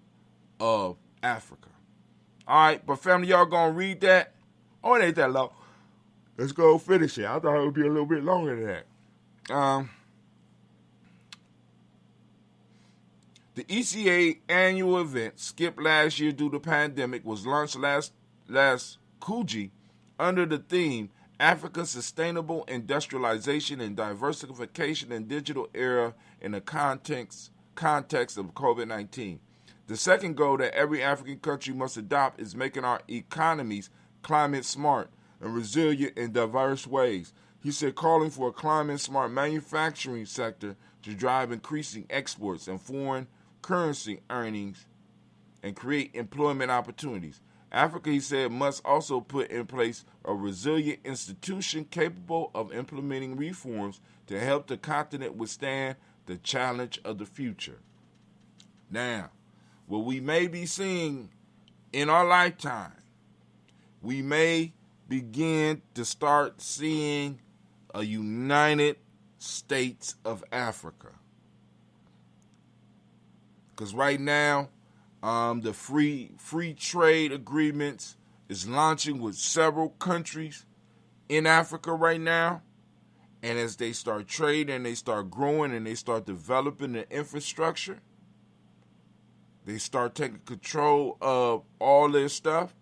of Africa. All right, but family, y'all gonna read that? Oh, it ain't that long. Let's go finish it. I thought it would be a little bit longer than that. The ECA annual event, skipped last year due to the pandemic, was launched last Kuji under the theme Africa's Sustainable Industrialization and Diversification in Digital Era in the context of COVID-19. The second goal that every African country must adopt is making our economies climate smart and resilient in diverse ways. He said, calling for a climate smart manufacturing sector to drive increasing exports and foreign currency earnings and create employment opportunities. Africa, he said, must also put in place a resilient institution capable of implementing reforms to help the continent withstand the challenge of the future. Now, what we may be seeing in our lifetime, we may begin to start seeing a United States of Africa. Because right now, the free trade agreements is launching with several countries in Africa right now. And as they start trading and they start growing and they start developing the infrastructure, they start taking control of all their stuff.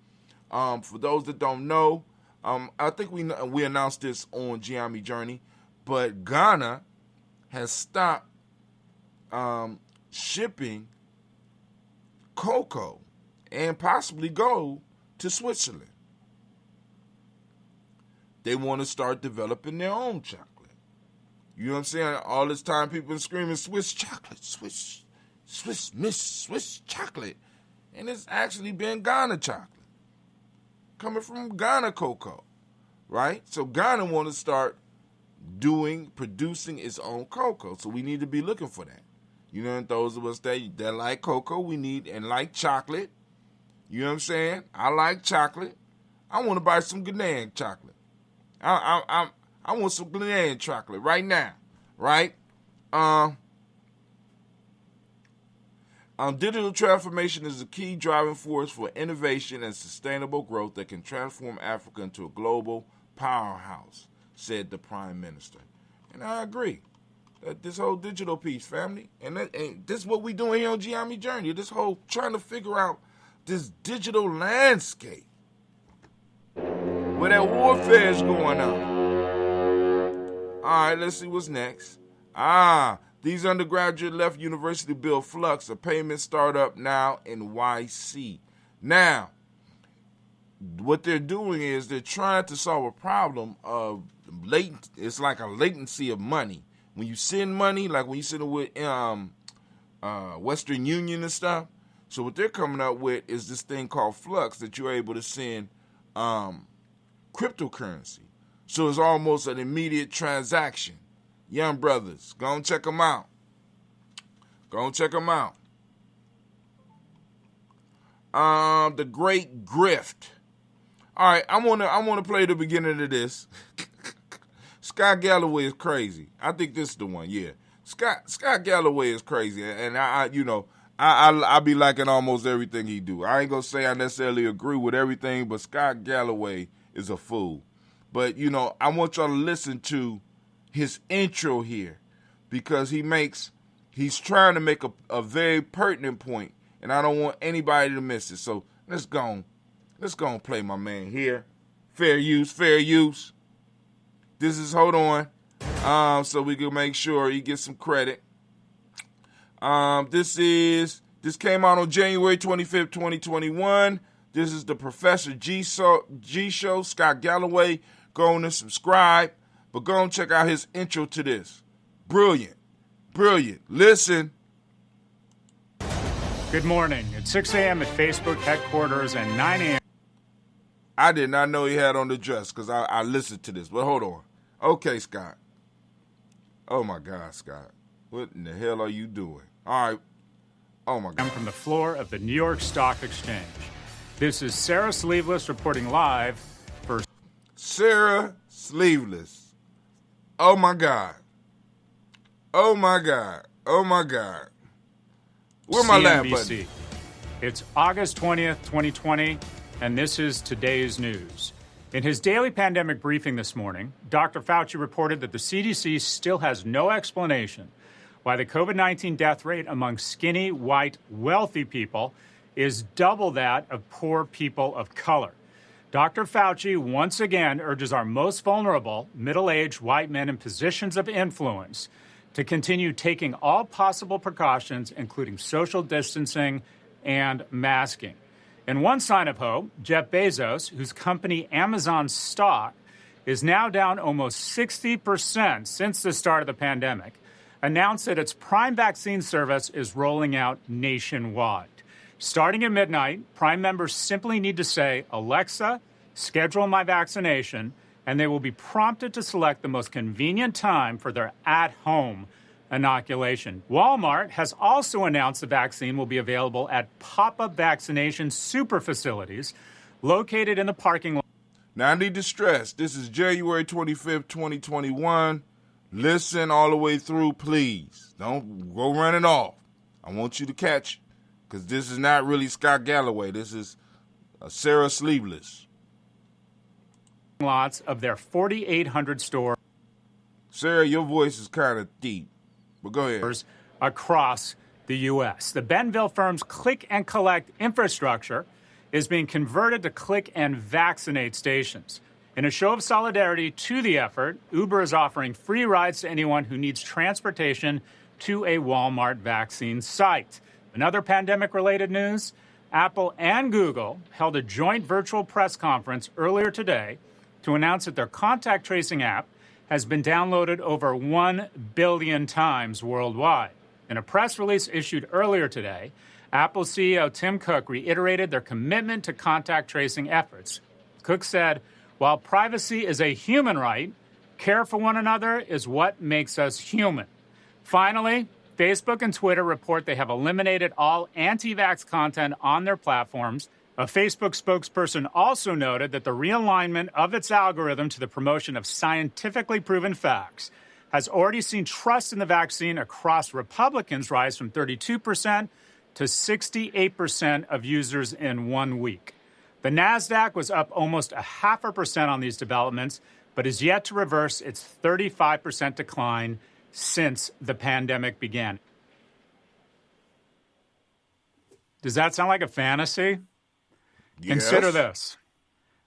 For those that don't know, I think we announced this on Gye-Nyame Journey, but Ghana has stopped shipping cocoa and possibly gold to Switzerland. They want to start developing their own chocolate. You know what I'm saying? All this time people are screaming Swiss chocolate, Swiss Miss, Swiss chocolate. And it's actually been Ghana chocolate. Coming from Ghana cocoa, right? So Ghana want to start producing its own cocoa. So we need to be looking for that. You know, and those of us that like cocoa, we need, and like chocolate. You know what I'm saying? I like chocolate. I want to buy some Ghanaian chocolate. I want some Ghanaian chocolate right now, right? Digital transformation is a key driving force for innovation and sustainable growth that can transform Africa into a global powerhouse, said the Prime Minister. And I agree. This whole digital piece, family, and this is what we doing here on Gye-Nyame Journey, this whole trying to figure out this digital landscape where that warfare is going on. All right, let's see what's next. These undergraduate left university to build Flux, a payment startup now in YC. Now, what they're doing is they're trying to solve a problem of it's like a latency of money. When you send money, like when you send it with Western Union and stuff, so what they're coming up with is this thing called Flux that you're able to send cryptocurrency. So it's almost an immediate transaction. Young brothers, go and check them out. Go and check them out. The Great Grift. All right, I wanna play the beginning of this. Scott Galloway is crazy. I think this is the one. Yeah, Scott Galloway is crazy, and I be liking almost everything he do. I ain't gonna say I necessarily agree with everything, but Scott Galloway is a fool. But I want y'all to listen to his intro here, because he's trying to make a very pertinent point, and I don't want anybody to miss it. So let's go and play my man here. Fair use. This is, hold on, so we can make sure he gets some credit. This came out on January 25th, 2021. This is the Professor G Show, Scott Galloway. Go on and subscribe, but go and check out his intro to this. Brilliant. Listen.
Good morning. It's 6 a.m. at Facebook headquarters and 9 a.m.
I did not know he had on the dress because I listened to this, but hold on. Okay, Scott. Oh, my God, Scott. What in the hell are you doing? All right. Oh, my God.
I'm from the floor of the New York Stock Exchange. This is Sarah Sleeveless reporting live for
Sarah Sleeveless. Oh, my God. Where my laugh button?
It's August 20th, 2020, and this is today's news. In his daily pandemic briefing this morning, Dr. Fauci reported that the CDC still has no explanation why the COVID-19 death rate among skinny, white, wealthy people is double that of poor people of color. Dr. Fauci once again urges our most vulnerable, middle-aged white men in positions of influence to continue taking all possible precautions, including social distancing and masking. In one sign of hope, Jeff Bezos, whose company Amazon stock is now down almost 60% since the start of the pandemic, announced that its Prime vaccine service is rolling out nationwide. Starting at midnight, Prime members simply need to say, "Alexa, schedule my vaccination," and they will be prompted to select the most convenient time for their at-home inoculation. Walmart has also announced the vaccine will be available at pop-up vaccination super facilities located in the parking lot.
Now, I need to stress, this is January 25th, 2021. Listen all the way through, please. Don't go running off. I want you to catch it, because this is not really Scott Galloway. This is Sarah Sleeveless.
Lots of their 4,800 stores.
Sarah, your voice is kind of deep, but go ahead.
Across the U.S. The Bentonville firm's click and collect infrastructure is being converted to click and vaccinate stations. In a show of solidarity to the effort, Uber is offering free rides to anyone who needs transportation to a Walmart vaccine site. Another pandemic-related news, Apple and Google held a joint virtual press conference earlier today to announce that their contact tracing app has been downloaded over 1 billion times worldwide. In a press release issued earlier today, Apple CEO Tim Cook reiterated their commitment to contact tracing efforts. Cook said, "While privacy is a human right, care for one another is what makes us human." Finally, Facebook and Twitter report they have eliminated all anti-vax content on their platforms. A Facebook spokesperson also noted that the realignment of its algorithm to the promotion of scientifically proven facts has already seen trust in the vaccine across Republicans rise from 32% to 68% of users in 1 week. The NASDAQ was up almost 0.5% on these developments, but is yet to reverse its 35% decline since the pandemic began. Does that sound like a fantasy?
Yes.
Consider this.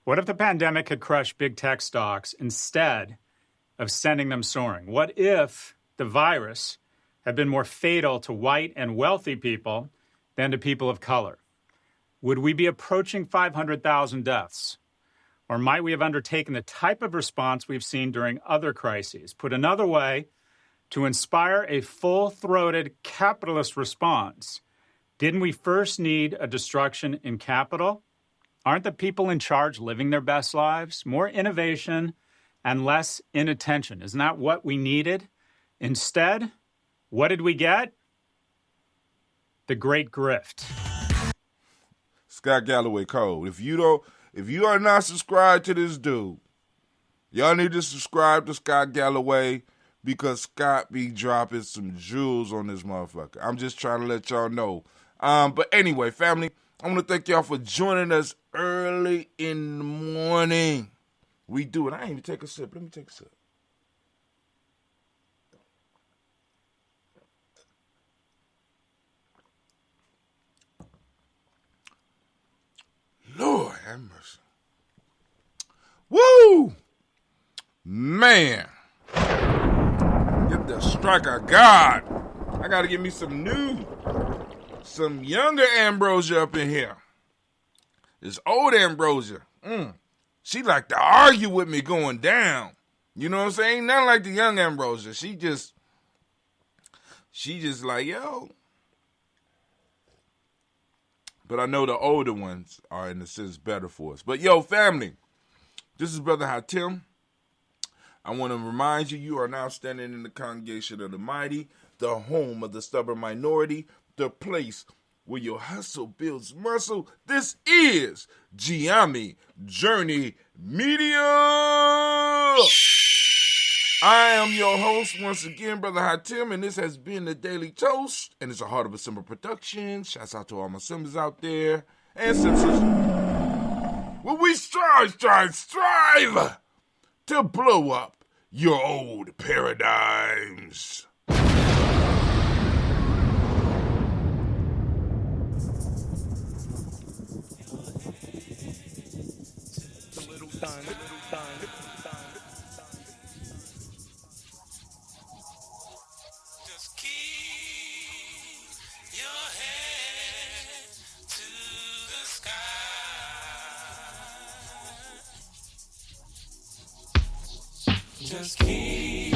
What if the pandemic had crushed big tech stocks instead of sending them soaring? What if the virus had been more fatal to white and wealthy people than to people of color? Would we be approaching 500,000 deaths? Or might we have undertaken the type of response we've seen during other crises? Put another way, to inspire a full-throated capitalist response, didn't we first need a destruction in capital? Aren't the people in charge living their best lives? More innovation and less inattention. Isn't that what we needed? Instead, what did we get? The Great Grift.
Scott Galloway Code. If you are not subscribed to this dude, y'all need to subscribe to Scott Galloway, because Scott be dropping some jewels on this motherfucker. I'm just trying to let y'all know. But anyway, family, I want to thank y'all for joining us early in the morning. We do it. I ain't even take a sip. Let me take a sip. Lord have mercy. Woo! Man. Get the strike of God. I got to get me some younger ambrosia up in here. This old ambrosia. She like to argue with me going down. You know what I'm saying? Ain't nothing like the young ambrosia. She just like, yo. But I know the older ones are, in a sense, better for us. But, yo, family, this is Brother Hatim. I want to remind you, you are now standing in the congregation of the mighty, the home of the stubborn minority, the place where your hustle builds muscle. This is Gye-Nyame Journey Media. I am your host once again, Brother Hatim, and this has been the Daily Toast, and it's a Heart of a Simba production. Shouts out to all my Simbas out there and sisters. Well, we strive to blow up your old paradigms.
Just keep